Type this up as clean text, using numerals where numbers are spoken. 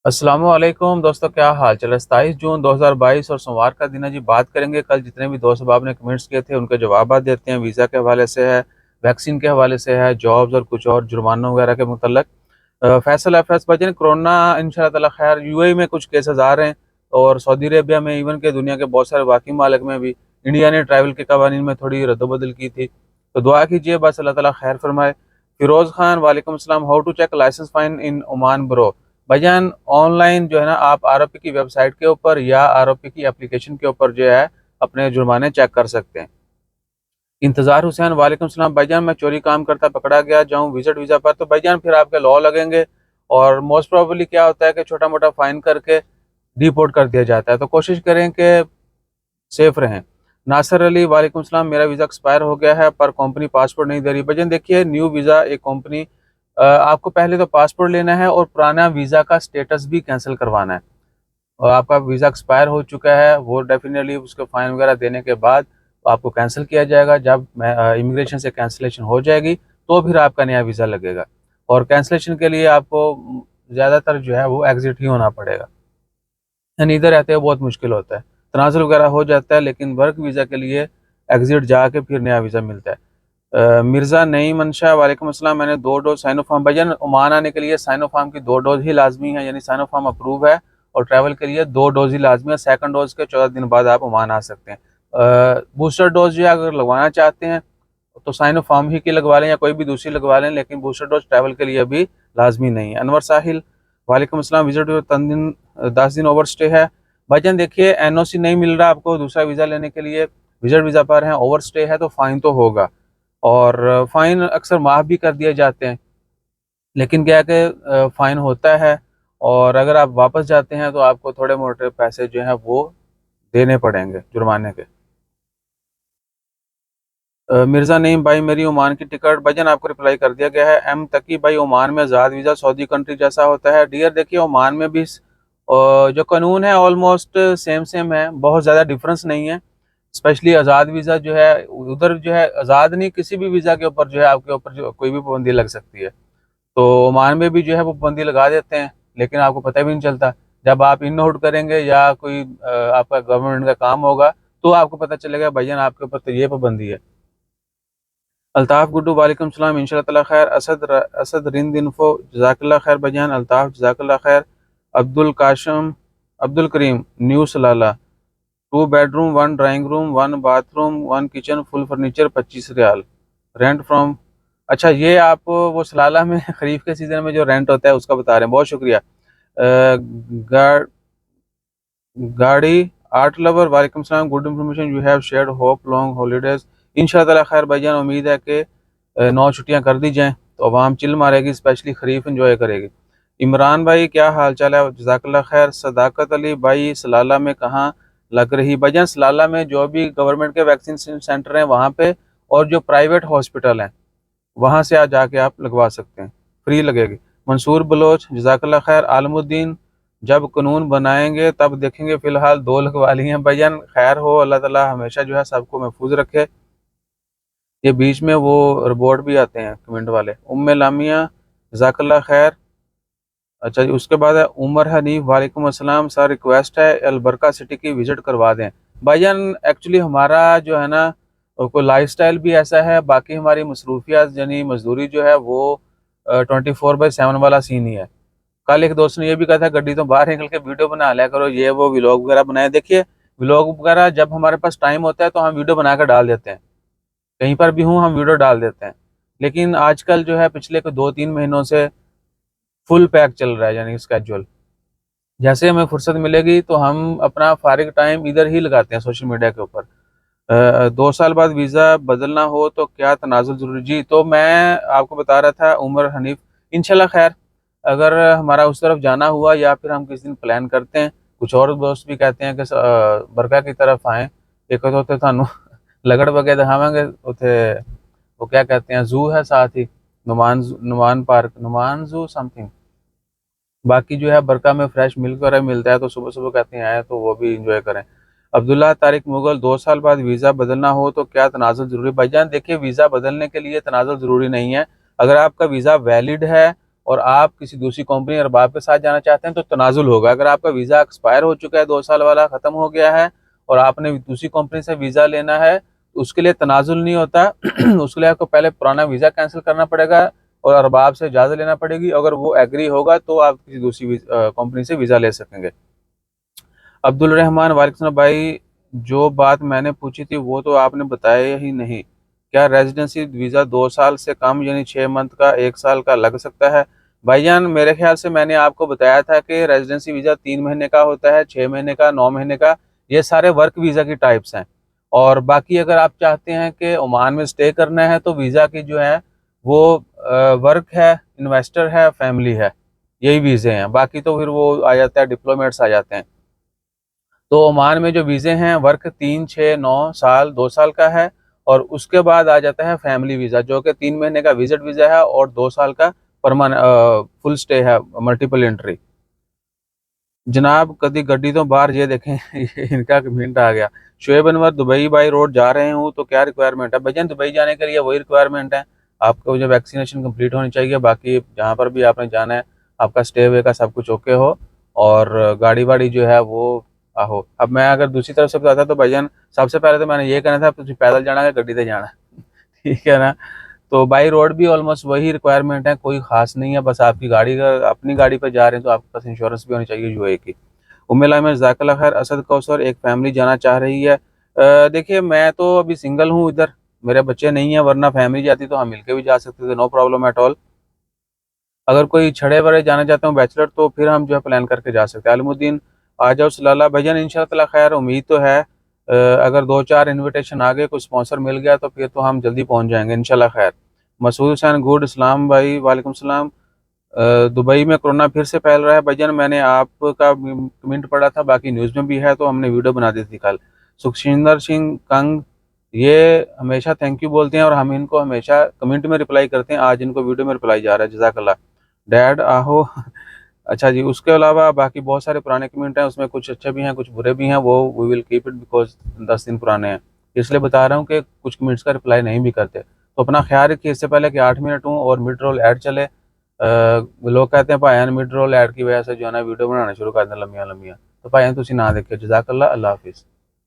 अस्सलामुअलैकुम दोस्तों, क्या हाल चल रहा है। 27 जून 2022 और सोमवार का दिन है जी। बात करेंगे कल जितने भी दोस्त अहबाब ने कमेंट्स किए थे उनके जवाब देते हैं। वीज़ा के हवाले से है, वैक्सीन के हवाले से है, जॉब्स और कुछ और जुर्मानों वगैरह के मुतल्लक। फैसल अफेयर्स बचन कोरोना इंशाल्लाह ताला खैर यूएई में कुछ केसेस आ रहे हैं और सऊदी अरेबिया में, इवन के दुनिया के बहुत सारे बाकी मालिक में भी इंडिया ने ट्रैवल के कवानीन में थोड़ी रद्दबदल की थी। तो दुआ कीजिए बस अल्लाह ताला खैर फरमाए। फिरोज़ खान वालेकुम अस्सलाम, how to check license fine in Oman bro. भाईजान ऑनलाइन जो है ना, आप आरओपी की वेबसाइट के ऊपर या आरओपी की एप्लीकेशन के ऊपर जो है अपने जुर्माने चेक कर सकते हैं। इंतज़ार हुसैन वालेकुम सलाम, भाईजान मैं चोरी काम करता पकड़ा गया जाऊँ विजिट वीज़ा पर, तो भाईजान फिर आपके लॉ लगेंगे और मोस्ट प्रोबेबली क्या होता है कि छोटा मोटा फाइन करके डिपोर्ट कर दिया जाता है। तो कोशिश करें कि सेफ रहें। नासिर अली वालेकुम सलाम, मेरा वीज़ा एक्सपायर हो गया है पर कंपनी पासपोर्ट नहीं दे रही। भाईजान देखिए, न्यू वीज़ा एक कंपनी आपको पहले तो पासपोर्ट लेना है और पुराना वीज़ा का स्टेटस भी कैंसिल करवाना है। और आपका वीज़ा एक्सपायर हो चुका है वो डेफिनेटली उसके फ़ाइन वगैरह देने के बाद आपको कैंसिल किया जाएगा। जब इमिग्रेशन से कैंसिलेशन हो जाएगी तो फिर आपका नया वीज़ा लगेगा। और कैंसिलेशन के लिए आपको ज़्यादातर जो है वो एग्ज़िट ही होना पड़ेगा, यानी इधर रहते हुए बहुत मुश्किल होता है। तनाज़ुल वगैरह हो जाता है लेकिन वर्क वीज़ा के लिए एग्ज़िट जाके फिर नया वीज़ा मिलता है। मिर्ज़ा नईम मंशा वालेकुम अस्सलाम, मैंने 2 डोज़ साइनोफ़ार्म, भाईजान ओमान आने के लिए साइनोफ़ार्म की 2 डोज़ ही लाज़मी है, यानी साइनोफ़ार्म अप्रूव है और ट्रैवल के लिए 2 डोज़ ही लाज़मी है। सेकंड डोज़ के 14 दिन बाद आप ओमान आ सकते हैं। बूस्टर डोज़ जो है अगर लगवाना चाहते हैं तो साइनोफ़ार्म ही की लगवा लें या कोई भी दूसरी लगवा लें, लेकिन बूस्टर डोज़ ट्रैवल के लिए अभी लाज़मी नहीं है। अनवर साहिल वालेकुम अस्सलाम, विज़िट 10 दिन ओवर स्टे है। भाईजान देखिए, एनओसी नहीं मिल रहा आपको दूसरा वीज़ा लेने के लिए, विज़िट वीज़ा पर हैं, ओवर स्टे है तो फ़ाइन तो होगा और फ़ाइन अक्सर माफ़ भी कर दिए जाते हैं। लेकिन क्या है कि फ़ाइन होता है और अगर आप वापस जाते हैं तो आपको थोड़े मोटे पैसे जो हैं वो देने पड़ेंगे जुर्माने के। मिर्ज़ा नईम भाई, मेरी ओमान की टिकट, भाईजान आपको रिप्लाई कर दिया गया है। एम तकी भाई, ओमान में आज़ाद वीज़ा सऊदी कंट्री जैसा होता है। डियर देखिए, ओमान में भी जो कानून है ऑलमोस्ट सेम सेम है, बहुत ज़्यादा डिफरेंस नहीं है। स्पेशली आज़ाद वीज़ा जो है उधर जो है आज़ाद नहीं, किसी भी वीज़ा के ऊपर जो है आपके ऊपर जो कोई भी पाबंदी लग सकती है। तो ओमान में भी जो है वो पाबंदी लगा देते हैं लेकिन आपको पता भी नहीं चलता। जब आप इन आउट करेंगे या कोई आपका गवर्नमेंट का काम होगा तो आपको पता चलेगा भाईजान आपके ऊपर तो ये पाबंदी है। अल्ताफ़ गुड्डू वालेकुम सलाम, इंशाल्लाह ताला खैर। असद रिंद इन्फो जज़ाकल्लाह खैर भाईजान, अल्ताफ़ जज़ाकल्लाह खैर। Abdul Kasham Abdul Karim new Salalah, 2 bedroom 1 drawing room 1 bathroom 1 kitchen full furniture 25 riyal rent from. अच्छा, ये आप वो सलाला में खरीफ के सीज़न में जो रेंट होता है उसका बता रहे हैं, बहुत शुक्रिया। गा, गाड़ी आर्ट लवर वालेकुम सलाम, good information you have shared, hope long holidays. इंशाल्लाह खैर भाईजान, उम्मीद है कि 9 छुट्टियां कर दी जाएं तो अवाम चिल मारेगी, स्पेशली खरीफ इंजॉय करेगी। इमरान भाई क्या हाल चाल है, जज़ाकल्लाह खैर। सदाकत अली भाई, सलाला में कहाँ लग रही। भाईजान सलाला में जो भी गवर्नमेंट के वैक्सीन सेंटर हैं वहाँ पे और जो प्राइवेट हॉस्पिटल हैं वहाँ से आज जाके आप लगवा सकते हैं, फ्री लगेगी। मंसूर बलोच जज़ाकल्लाह खैर। आलमुद्दीन, जब कानून बनाएंगे तब देखेंगे, फ़िलहाल 2 लगवा ली हैं। भाईजान खैर हो, अल्लाह ताला हमेशा जो है सबको महफूज रखे। ये बीच में वो रिपोर्ट भी आते हैं कमेंट वाले। उम्मे लामिया जज़ाकल्लाह खैर। अच्छा जी, उसके बाद है उमर हनीफ वालेकुम अस्सलाम, सर रिक्वेस्ट है अलबरका सिटी की विज़िट करवा दें। भाईजान एक्चुअली हमारा जो है ना कोई लाइफ़स्टाइल भी ऐसा है, बाकी हमारी मसरूफियात यानी मज़दूरी जो है वो 24/7 वाला सीन ही है। कल एक दोस्त ने ये भी कहा था गड्डी तो बाहर निकल के वीडियो बना लिया करो, ये वो व्लॉग वगैरह बनाए। देखिए, व्लॉग वगैरह जब हमारे पास टाइम होता है तो हम वीडियो बनाकर डाल देते हैं, कहीं पर भी हूँ हम वीडियो डाल देते हैं। लेकिन आजकल जो है पिछले को 2-3 महीनों से फुल पैक चल रहा है, यानी स्केड्यूल। जैसे हमें फुर्सत मिलेगी तो हम अपना फारिग टाइम इधर ही लगाते हैं सोशल मीडिया के ऊपर। 2 साल बाद वीज़ा बदलना हो तो क्या तनाज़ुल ज़रूरी। जी, तो मैं आपको बता रहा था उमर हनीफ, इंशाल्लाह खैर अगर हमारा उस तरफ जाना हुआ या फिर हम किसी दिन प्लान करते हैं, कुछ और दोस्त भी कहते हैं कि बरका की तरफ आएँ, एक तो उत्थे थानू लगड़ बगे दिखावांगे, उत्थे वो क्या कहते हैं ज़ू है साथ ही, Numan park, Numan zoo something. बाकी जो है बरका में फ्रेश मिल्क वगैरह मिलता है तो सुबह-सुबह कहते हैं आएँ तो वो भी एन्जॉय करें। अब्दुल्ला तारिक मुगल, 2 साल बाद वीज़ा बदलना हो तो क्या तनाज़ुल ज़रूरी। भाईजान देखिए, वीज़ा बदलने के लिए तनाज़ुल ज़रूरी नहीं है। अगर आपका वीज़ा वैलिड है और आप किसी दूसरी कंपनी अरबाब के साथ जाना चाहते हैं तो तनाजुल होगा। अगर आपका वीज़ा एक्सपायर हो चुका है, 2 साल वाला ख़त्म हो गया है और आपने दूसरी कंपनी से वीज़ा लेना है, तो उसके लिए तनाजुल नहीं होता। उसके लिए आपको पहले पुराना वीज़ा कैंसिल करना पड़ेगा और अरबाब से इजाज़त लेना पड़ेगी। अगर वो एग्री होगा तो आप किसी दूसरी कंपनी से वीज़ा ले सकेंगे। अब्दुल रहमान वालेकुम भाई, जो बात मैंने पूछी थी वो तो आपने बताया ही नहीं। क्या रेजिडेंसी वीज़ा 2 साल से कम यानी 6 मंथ का 1 साल का लग सकता है? भाईजान मेरे ख्याल से मैंने आपको बताया था कि रेजिडेंसी वीज़ा 3 महीने का होता है, 6 महीने का, 9 महीने का। ये सारे वर्क वीज़ा की टाइप्स हैं। और बाकी अगर आप चाहते हैं कि ओमान में स्टे करना है तो वीज़ा की जो है वो वर्क है, इन्वेस्टर है, फैमिली है, यही वीज़े हैं। बाकी तो फिर वो आ जाता है, डिप्लोमेट्स आ जाते हैं। तो ओमान में जो वीज़े हैं वर्क 3, 6, 9 साल, 2 साल का है। और उसके बाद आ जाता है फैमिली वीज़ा जो कि 3 महीने का विजिट वीज़ा है और 2 साल का परमान फुल स्टे है, मल्टीपल एंट्री। जनाब कदी गड्डी तो बाहर ये देखें। ये इनका कमेंट आ गया। Shoaib Anwar, Dubai by road जा रहे हूँ तो क्या रिक्वायरमेंट है? भजन दुबई जाने के लिए वही रिक्वायरमेंट है, आपको जो वैक्सीनेशन कंप्लीट होनी चाहिए। बाकी जहाँ पर भी आपने जाना है आपका स्टे वे का सब कुछ ओके हो और गाड़ी वाड़ी जो है वो आहो। अब मैं अगर दूसरी तरफ से बताता तो भजन सबसे पहले तो मैंने ये कहना था तुम पैदल जाना है गड्डी से जाना। ठीक है ना? तो बाई रोड भी ऑलमोस्ट वही रिक्वायरमेंट है, कोई खास नहीं है। बस आपकी गाड़ी का, अपनी गाड़ी पर जा रहे हैं तो आपके पास इंश्योरेंस भी होनी चाहिए यूए की। उम्मीद में ज़ाकल्ला खैर, असद कौसर एक फैमिली जाना चाह रही है। देखिए मैं तो अभी सिंगल हूँ इधर, मेरे बच्चे नहीं हैं, वरना फैमिली जाती तो हम मिलके भी जा सकते थे, नो प्रॉब्लम एट ऑल। अगर कोई छड़े बड़े जाना चाहते हो बैचलर तो फिर हम जो है प्लान करके जा सकते हैं। आलमुद्दीन आ जाओ सलाला भजन, इंशाल्लाह खैर उम्मीद तो है। अगर 2-4 इनविटेशन आ गए, कुछ स्पॉन्सर मिल गया तो फिर तो हम जल्दी पहुंच जाएंगे इंशाल्लाह खैर। मसूद हुसैन गुड, इस्लाम भाई वालेकुम सलाम। दुबई में कोरोना फिर से फैल रहा है भाईजान, मैंने आपका कमेंट पढ़ा था, बाकी न्यूज़ में भी है तो हमने वीडियो बना दी थी कल। सुखशिंदर सिंह कंग, ये हमेशा थैंक यू बोलते हैं और हम इनको हमेशा कमेंट में रिप्लाई करते हैं, आज इनको वीडियो में रिप्लाई जा रहा है, जज़ाकल्लाह। डैड आहो। अच्छा जी, उसके अलावा बाकी बहुत सारे पुराने कमेंट हैं, उसमें कुछ अच्छे भी हैं कुछ बुरे भी हैं, वो we will keep it because 10 दिन पुराने हैं, इसलिए बता रहा हूँ कि कुछ कमेंट्स का रिप्लाई नहीं भी करते। तो अपना ख्याल रखिए, इससे पहले कि 8 मिनट हूँ और मिड रोल ऐड चले। लोग कहते हैं भाईयान मिड रोल ऐड की वजह से जो है ना वीडियो बनाना शुरू कर दें लंबियां लंबियां, तो भाईयान तुसी ना देखिए। जज़ाकल्लाह, अल्लाह हाफिज़।